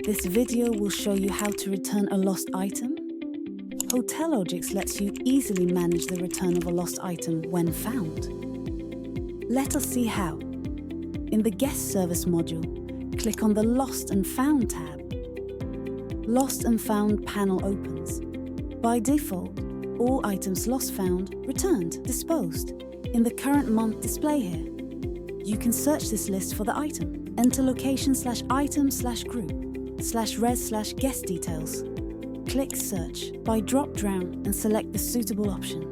This video will show you how to return a lost item. Hotelogix lets you easily manage the return of a lost item when found. Let us see how. In the Guest Service module, click on the Lost and Found tab. Lost and Found panel opens. By default, all items lost, found, returned, disposed in the current month display here. You can search this list for the item. Enter location/item/group/res/guest details. Click Search by drop-down and select the suitable option.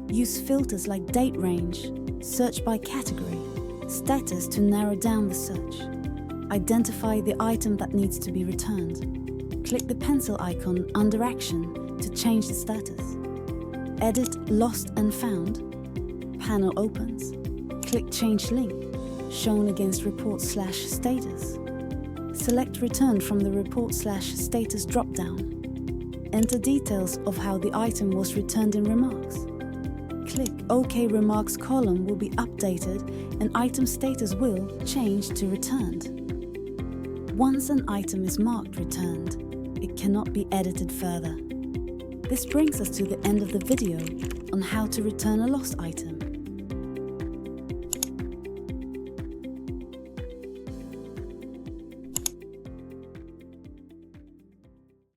Use filters like Date Range, Search by Category, Status to narrow down the search. Identify the item that needs to be returned. Click the pencil icon under Action to change the status. Edit Lost and Found. Panel opens. Click Change Link, shown against Report/Status. Select Return from the Report/Status drop-down. Enter details of how the item was returned in Remarks. Click OK. Remarks column will be updated and item status will change to Returned. Once an item is marked returned, it cannot be edited further. This brings us to the end of the video on how to return a lost item.